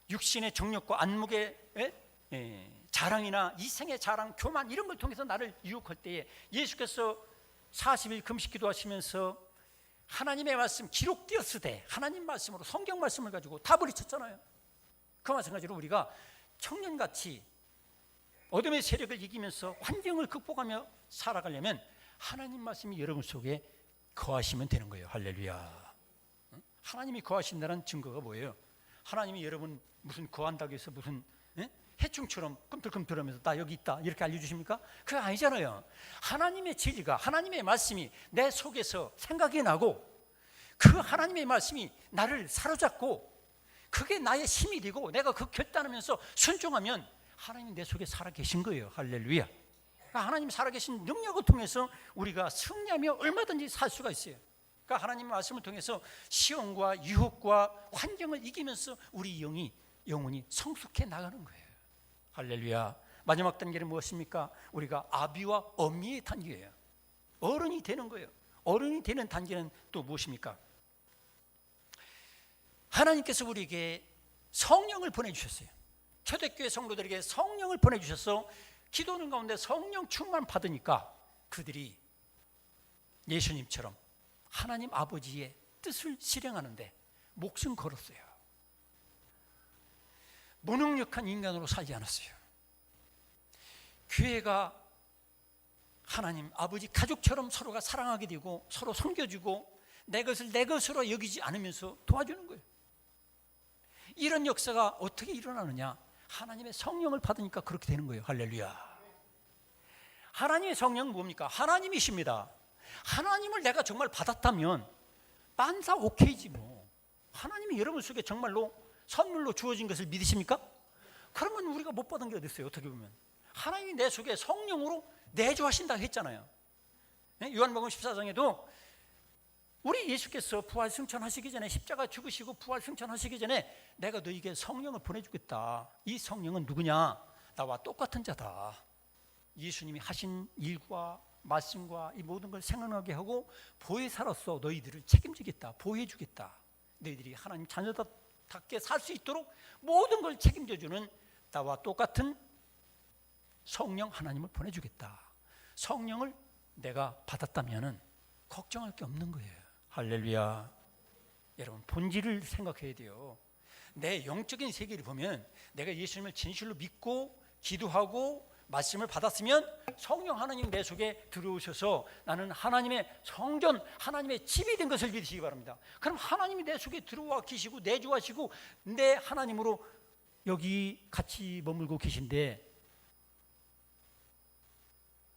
육신의 정욕과 안목의 자랑이나 이생의 자랑, 교만 이런 걸 통해서 나를 유혹할 때에 예수께서 40일 금식 기도하시면서 하나님의 말씀 기록되었으되 하나님 말씀으로 성경 말씀을 가지고 다 부딪혔잖아요. 그와 마찬가지로 우리가 청년같이 어둠의 세력을 이기면서 환경을 극복하며 살아가려면 하나님 말씀이 여러분 속에 거하시면 되는 거예요. 할렐루야. 하나님이 거하신다는 증거가 뭐예요? 하나님이 여러분 무슨 거한다고 해서 무슨 해충처럼 꿈틀꿈틀하면서 나 여기 있다 이렇게 알려주십니까? 그게 아니잖아요. 하나님의 진리가, 하나님의 말씀이 내 속에서 생각이 나고 그 하나님의 말씀이 나를 사로잡고 그게 나의 힘이 되고 내가 그 결단하면서 순종하면 하나님이 내 속에 살아계신 거예요. 할렐루야. 하나님 살아계신 능력을 통해서 우리가 승리하며 얼마든지 살 수가 있어요. 그러니까 하나님의 말씀을 통해서 시험과 유혹과 환경을 이기면서 우리 영혼이 성숙해 나가는 거예요. 할렐루야. 마지막 단계는 무엇입니까? 우리가 아비와 어미의 단계예요. 어른이 되는 거예요. 어른이 되는 단계는 또 무엇입니까? 하나님께서 우리에게 성령을 보내주셨어요. 초대교회 성도들에게 성령을 보내주셔서 기도하는 가운데 성령 충만 받으니까 그들이 예수님처럼 하나님 아버지의 뜻을 실행하는데 목숨 걸었어요. 무능력한 인간으로 살지 않았어요. 교회가 하나님 아버지 가족처럼 서로가 사랑하게 되고 서로 섬겨주고 내 것을 내 것으로 여기지 않으면서 도와주는 거예요. 이런 역사가 어떻게 일어나느냐? 하나님의 성령을 받으니까 그렇게 되는 거예요. 할렐루야. 하나님의 성령은 뭡니까? 하나님이십니다. 하나님을 내가 정말 받았다면 만사 오케이지 뭐. 하나님이 여러분 속에 정말로 선물로 주어진 것을 믿으십니까? 그러면 우리가 못 받은 게 어디 있어요? 어떻게 보면 하나님이 내 속에 성령으로 내주하신다고 했잖아요. 요한복음 14장에도 우리 예수께서 부활 승천하시기 전에 십자가 죽으시고 부활 승천하시기 전에 내가 너에게 성령을 보내주겠다. 이 성령은 누구냐? 나와 똑같은 자다. 예수님이 하신 일과 말씀과 이 모든 걸 생각나게 하고 보혜사로서 너희들을 책임지겠다. 보호해주겠다. 너희들이 하나님 자녀답게 살 수 있도록 모든 걸 책임져주는 나와 똑같은 성령 하나님을 보내주겠다. 성령을 내가 받았다면 걱정할 게 없는 거예요. 할렐루야. 여러분 본질을 생각해야 돼요. 내 영적인 세계를 보면 내가 예수님을 진실로 믿고 기도하고 말씀을 받았으면 성령 하나님 내 속에 들어오셔서 나는 하나님의 성전, 하나님의 집이 된 것을 믿으시기 바랍니다. 그럼 하나님이 내 속에 들어와 계시고 내주하시고 내 하나님으로 여기 같이 머물고 계신데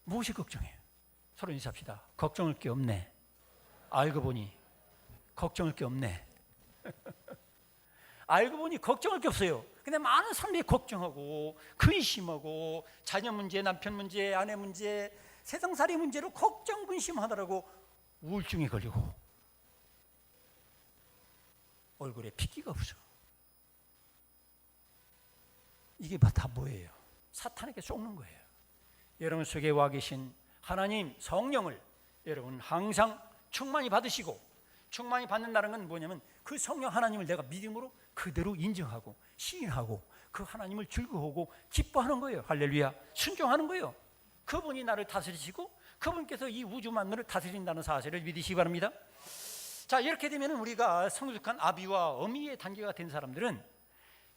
무엇이 걱정해요? 서로 인사합시다. 걱정할 게 없네. 알고 보니 걱정할 게 없네. 알고 보니 걱정할 게 없어요. 근데 많은 사람들이 걱정하고 근심하고 자녀 문제, 남편 문제, 아내 문제, 세상살이 문제로 걱정 근심하느라고 우울증에 걸리고 얼굴에 핏기가 없어. 이게 다 뭐예요? 사탄에게 속는 거예요. 여러분 속에 와 계신 하나님 성령을 여러분 항상 충만히 받으시고, 충만히 받는다는 건 뭐냐면 그 성령 하나님을 내가 믿음으로 그대로 인정하고 시인하고 그 하나님을 즐거워하고 기뻐하는 거예요. 할렐루야. 순종하는 거예요. 그분이 나를 다스리시고 그분께서 이 우주 만물을 다스린다는 사실을 믿으시기 바랍니다. 자, 이렇게 되면 우리가 성숙한 아비와 어미의 단계가 된 사람들은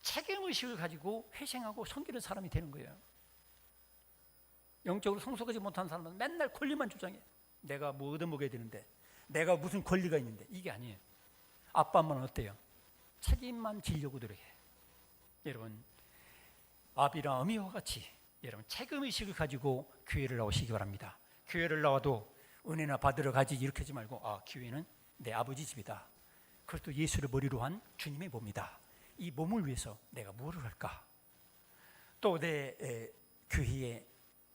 책임의식을 가지고 회생하고 섬기는 사람이 되는 거예요. 영적으로 성숙하지 못한 사람은 맨날 권리만 주장해. 내가 뭐 얻어먹어야 되는데, 내가 무슨 권리가 있는데. 이게 아니에요. 아빠 엄마는 어때요? 책임만 지려고 노력해. 여러분 아비랑 어미와 같이 여러분 책임의식을 가지고 교회를 나오시기 바랍니다. 교회를 나와도 은혜나 받으러 가지 이렇게 하지 말고, 아, 교회는 내 아버지 집이다. 그것도 예수를 머리로 한 주님의 몸이다. 이 몸을 위해서 내가 무엇을 할까? 또 내 교회의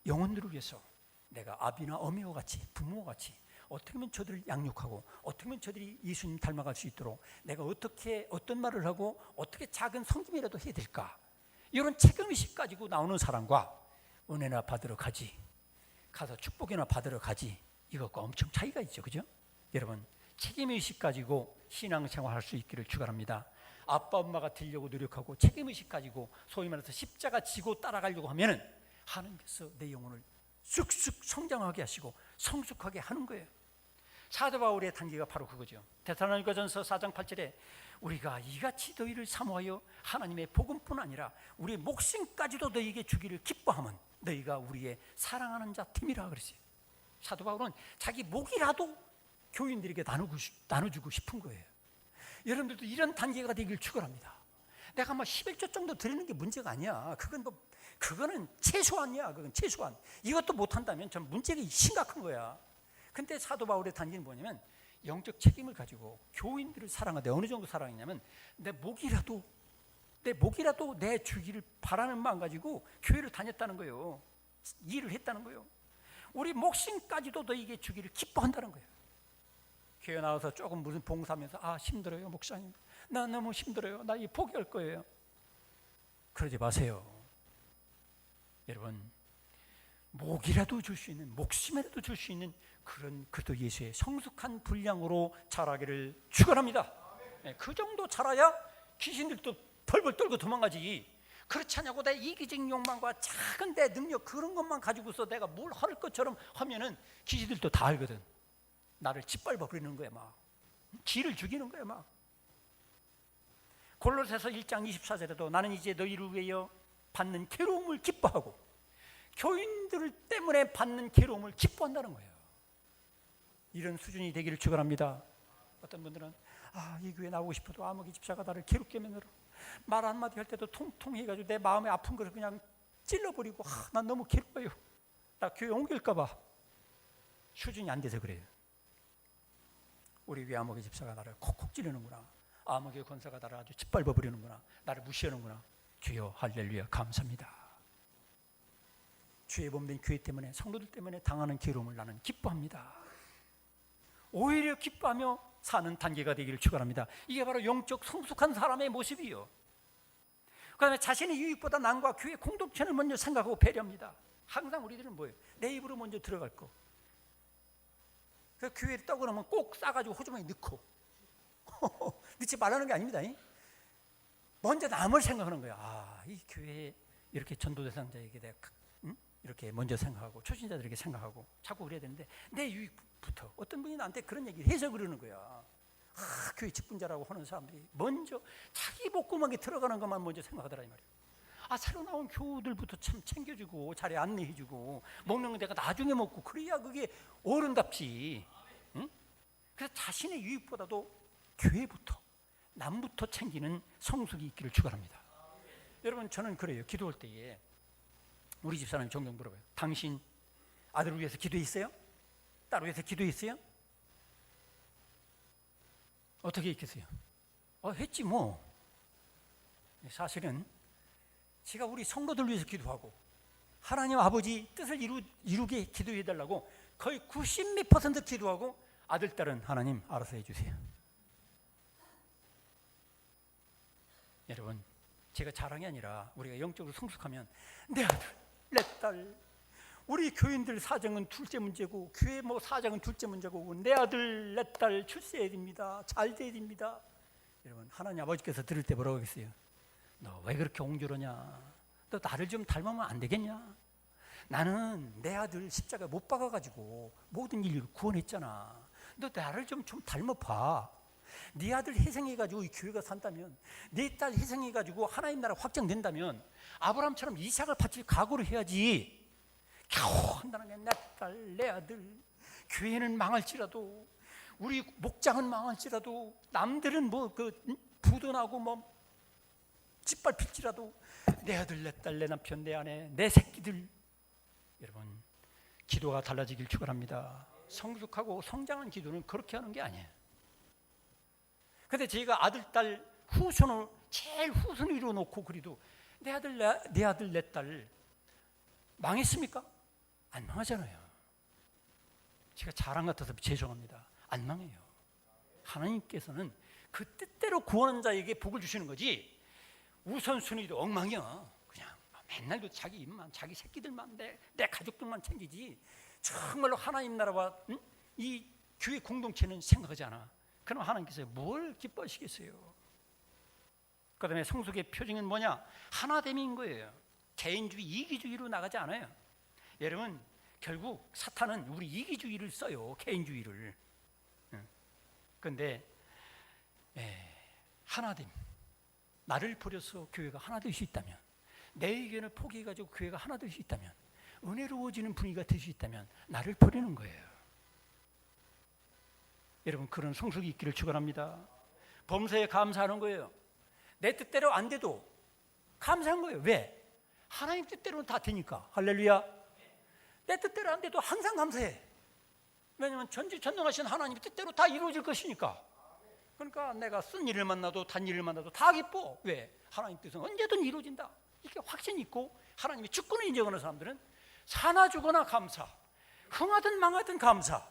영혼들을 위해서 내가 아비나 어미와 같이, 부모와 같이 어떻게 하면 저들을 양육하고 어떻게 하면 저들이 예수님 닮아갈 수 있도록 내가 어떻게 어떤 말을 하고 어떻게 작은 성김이라도 해야 될까? 이런 책임의식 가지고 나오는 사람과 은혜나 받으러 가지, 가서 축복이나 받으러 가지, 이것과 엄청 차이가 있죠. 그죠? 여러분 책임의식 가지고 신앙생활할 수 있기를 축원합니다. 아빠 엄마가 되려고 노력하고 책임의식 가지고 소위 말해서 십자가 지고 따라가려고 하면은 하나님께서 내 영혼을 쑥쑥 성장하게 하시고 성숙하게 하는 거예요. 사도 바울의 단계가 바로 그거죠. 데살로니가전서 4장 8절에 우리가 이같이 너희를 사모하여 하나님의 복음뿐 아니라 우리의 목숨까지도 너희에게 주기를 기뻐하면 너희가 우리의 사랑하는 자 팀이라 그랬어요. 사도 바울은 자기 목이라도 교인들에게 나눠주고 싶은 거예요. 여러분들도 이런 단계가 되길 축원합니다. 내가 뭐 11조 정도 드리는 게 문제가 아니야. 그거는 최소한이야. 그건 최소한. 이것도 못한다면 전 문제가 심각한 거야. 근데 사도 바울의 단계는 뭐냐면 영적 책임을 가지고 교인들을 사랑하되, 어느 정도 사랑했냐면 내 목이라도 내 주기를 바라는 마음 가지고 교회를 다녔다는 거예요. 일을 했다는 거예요. 우리 목숨까지도 너에게 주기를 기뻐한다는 거예요. 교회 나와서 조금 무슨 봉사하면서, 아, 힘들어요 목사님, 나 너무 힘들어요, 나 이 포기할 거예요. 그러지 마세요. 여러분 목이라도 줄 수 있는, 목숨이라도 줄 수 있는 그런 그리스도 예수의 성숙한 분량으로 자라기를 축원합니다. 그 정도 자라야 귀신들도 벌벌 떨고 도망가지. 그렇지 않냐고 내 이기적 욕망과 작은 내 능력 그런 것만 가지고서 내가 뭘 할 것처럼 하면은 귀신들도 다 알거든. 나를 짓밟아 버리는 거야. 막 지를 죽이는 거야. 막 골로새서 1장 24절에도 나는 이제 너희를 위하여 받는 괴로움을 기뻐하고, 교인들 때문에 받는 괴로움을 기뻐한다는 거예요. 이런 수준이 되기를 축원합니다. 어떤 분들은, 아, 이 교회 나오고 싶어도 아무개 집사가 나를 괴롭게 만들어. 말 한마디 할 때도 통통해가지고 내 마음에 아픈 것을 그냥 찔러버리고, 난 너무 괴로워요. 나 교회 옮길까 봐. 수준이 안 돼서 그래요. 우리 교회 아무개 집사가 나를 콕콕 찌르는구나. 아무개 권사가 나를 아주 짓밟아 버리는구나. 나를 무시하는구나. 주여 할렐루야 감사합니다. 주의 몸된 교회 때문에, 성도들 때문에 당하는 괴로움을 나는 기뻐합니다. 오히려 기뻐하며 사는 단계가 되기를 축원합니다. 이게 바로 영적 성숙한 사람의 모습이요. 그 다음에 자신의 유익보다 남과 교회 공동체를 먼저 생각하고 배려합니다. 항상 우리들은 뭐예요? 내 입으로 먼저 들어갈 거. 그 교회에 떠오르면 꼭 싸가지고 호주머니 넣고 넣지 말라는 게 아닙니다. 먼저 남을 생각하는 거야. 아, 이 교회에 이렇게 전도 대상자에게 내가 이렇게 먼저 생각하고 초신자들에게 생각하고 자꾸 그래야 되는데 내 유익부터. 어떤 분이 나한테 그런 얘기를 해서 그러는 거야. 교회 직분자라고 하는 사람들이 먼저 자기 목구멍에 들어가는 것만 먼저 생각하더라 이 말이야. 새로 나온 교우들부터 참 챙겨주고 자리에 안내해주고 먹는 건 내가 나중에 먹고 그래야 그게 어른답지. 응? 그래서 자신의 유익보다도 교회부터 남부터 챙기는 성숙이 있기를 축원합니다. 여러분, 저는 그래요. 기도할 때에 우리 집사람이 종종 물어봐요. 당신 아들을 위해서 기도했어요? 딸을 위해서 기도했어요? 어떻게 했겠어요? 했지 뭐. 사실은 제가 우리 성도들 위해서 기도하고 하나님 아버지 뜻을 이루게 기도해달라고 거의 90몇 % 기도하고 아들, 딸은 하나님 알아서 해주세요. 여러분, 제가 자랑이 아니라 우리가 영적으로 성숙하면 내 아들, 내 딸, 우리 교인들 사정은 둘째 문제고 교회 사정은 둘째 문제고 내 아들, 내 딸 출세해야 됩니다. 잘 돼야 됩니다. 여러분, 하나님 아버지께서 들을 때 뭐라고 하겠어요? 너 왜 그렇게 옹졸하냐? 너 나를 좀 닮으면 안 되겠냐? 나는 내 아들 십자가 못 박아가지고 모든 일 구원했잖아. 너 나를 좀 닮아봐. 네 아들 희생해가지고 이 교회가 산다면, 네 딸 희생해가지고 하나님 나라 확장된다면 아브라함처럼 이삭을 바칠 각오를 해야지. 겨우 한다는 내 딸, 내 아들, 교회는 망할지라도, 우리 목장은 망할지라도, 남들은 부도나고 짓밟힐지라도 내 아들, 내 딸, 내 남편, 내 아내, 내 새끼들. 여러분, 기도가 달라지길 축원합니다. 성숙하고 성장한 기도는 그렇게 하는 게 아니에요. 근데 저희가 아들, 딸 후손을 제일 후순 위로 놓고 그래도 내 아들, 내 딸 망했습니까? 안 망하잖아요. 제가 자랑 같아서 죄송합니다. 안 망해요. 하나님께서는 그 뜻대로 구원한 자에게 복을 주시는 거지 우선순위도 엉망이야. 그냥 맨날도 자기 입만, 자기 새끼들만, 내 가족들만 챙기지 정말로 하나님 나라와 이 교회 공동체는 생각하지 않아. 그럼 하나님께서 뭘 기뻐하시겠어요? 그 다음에 성숙의 표징은 뭐냐? 하나됨인 거예요. 개인주의, 이기주의로 나가지 않아요. 여러분, 결국 사탄은 우리 이기주의를 써요. 개인주의를. 그런데 하나됨, 나를 버려서 교회가 하나 될 수 있다면, 내 의견을 포기해가지고 교회가 하나 될 수 있다면, 은혜로워지는 분위기가 될 수 있다면 나를 버리는 거예요. 여러분, 그런 성숙이 있기를 축원합니다. 범사에 감사하는 거예요. 내 뜻대로 안 돼도 감사한 거예요. 왜? 하나님 뜻대로는 다 되니까. 할렐루야. 내 뜻대로 안 돼도 항상 감사해. 왜냐하면 전지전능하신 하나님 뜻대로 다 이루어질 것이니까. 그러니까 내가 쓴 일을 만나도 단 일을 만나도 다 기뻐. 왜? 하나님 뜻은 언제든 이루어진다. 이게 확신이 있고 하나님의 주권을 인정하는 사람들은 사나 죽어나 감사, 흥하든 망하든 감사,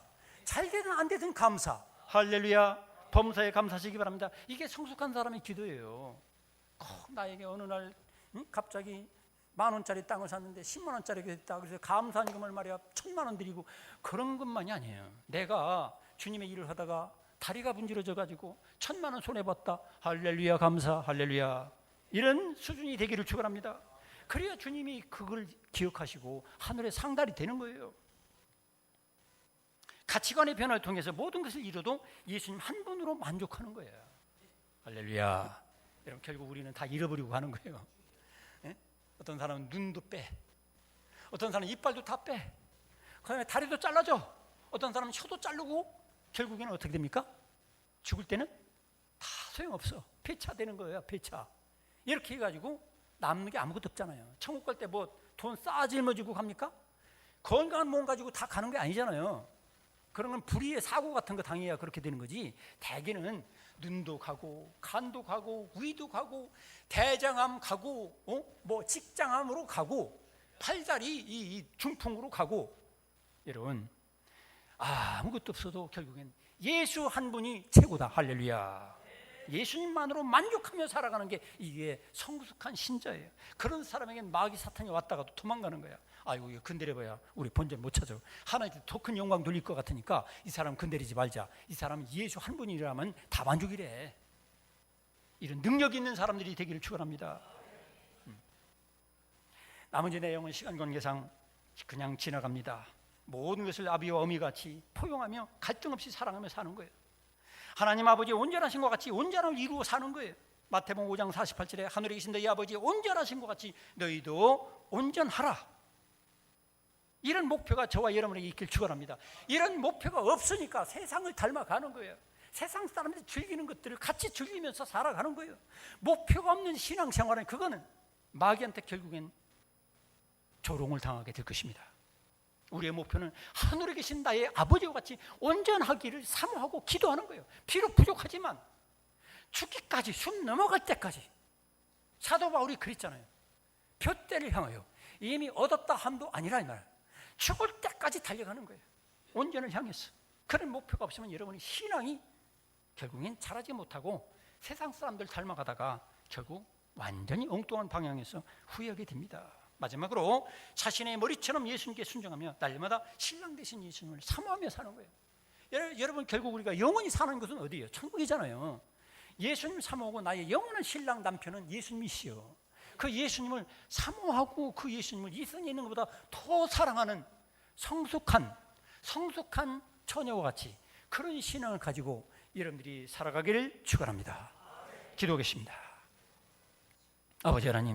잘 되든 안 되든 감사. 할렐루야. 범사에 감사하시기 바랍니다. 이게 성숙한 사람의 기도예요. 나에게 어느 날 갑자기 10,000원짜리 땅을 샀는데 10만 원짜리가 됐다. 그래서 감사한 금을 말이야 1,000만 원 드리고 그런 것만이 아니에요. 내가 주님의 일을 하다가 다리가 분질러져 가지고 1,000만 원 손해봤다. 할렐루야, 감사, 할렐루야. 이런 수준이 되기를 축원합니다. 그래야 주님이 그걸 기억하시고 하늘의 상달이 되는 거예요. 가치관의 변화를 통해서 모든 것을 이뤄도 예수님 한 분으로 만족하는 거예요. 할렐루야. 여러분, 결국 우리는 다 잃어버리고 가는 거예요. 예? 어떤 사람은 눈도 빼, 어떤 사람은 이빨도 다 빼, 그다음에 다리도 잘라줘, 어떤 사람은 혀도 자르고 결국에는 어떻게 됩니까? 죽을 때는 다 소용없어. 폐차되는 거예요. 폐차. 이렇게 해가지고 남는 게 아무것도 없잖아요. 천국 갈 때 돈 싸질머지고 갑니까? 건강한 몸 가지고 다 가는 게 아니잖아요. 그런 건 불의의 사고 같은 거 당해야 그렇게 되는 거지. 대개는 눈도 가고 간도 가고 위도 가고 대장암 가고 직장암으로 가고 팔다리 이 중풍으로 가고. 여러분, 아무것도 없어도 결국엔 예수 한 분이 최고다. 할렐루야. 예수님만으로 만족하며 살아가는 게 이게 성숙한 신자예요. 그런 사람에겐 마귀 사탄이 왔다가도 도망가는 거야. 아이고, 이거 건드려봐야 우리 본전 못 찾아. 하나님께 더 큰 영광 돌릴 것 같으니까 이 사람 건드리지 말자. 이 사람은 예수 한 분이라면 다 만족이래. 이런 능력 있는 사람들이 되기를 축원합니다. 나머지 내용은 시간 관계상 그냥 지나갑니다. 모든 것을 아비와 어미같이 포용하며 갈등 없이 사랑하며 사는 거예요. 하나님 아버지의 온전하신 것 같이 온전함을 이루어 사는 거예요. 마태복음 5장 48절에 하늘에 계신 너희 아버지 온전하신 것 같이 너희도 온전하라. 이런 목표가 저와 여러분에게 있길 축원합니다. 이런 목표가 없으니까 세상을 닮아가는 거예요. 세상 사람들이 즐기는 것들을 같이 즐기면서 살아가는 거예요. 목표가 없는 신앙생활은 그거는 마귀한테 결국엔 조롱을 당하게 될 것입니다. 우리의 목표는 하늘에 계신 나의 아버지와 같이 온전하기를 사모하고 기도하는 거예요. 비록 부족하지만 죽기까지, 숨 넘어갈 때까지. 사도 바울이 그랬잖아요. 표대를 향하여 이미 얻었다 함도 아니라 이 말. 죽을 때까지 달려가는 거예요. 온전을 향해서. 그런 목표가 없으면 여러분의 신앙이 결국엔 자라지 못하고 세상 사람들 닮아가다가 결국 완전히 엉뚱한 방향에서 후회하게 됩니다. 마지막으로 자신의 머리처럼 예수님께 순종하며 날마다 신랑 되신 예수님을 사모하며 사는 거예요. 여러분 결국 우리가 영원히 사는 것은 어디예요? 천국이잖아요. 예수님 사모하고 나의 영원한 신랑 남편은 예수님이시여. 그 예수님을 사모하고 그 예수님을 이 세상에 있는 것보다 더 사랑하는 성숙한 처녀와 같이 그런 신앙을 가지고 여러분들이 살아가기를 축원합니다. 기도하겠습니다. 아버지 하나님,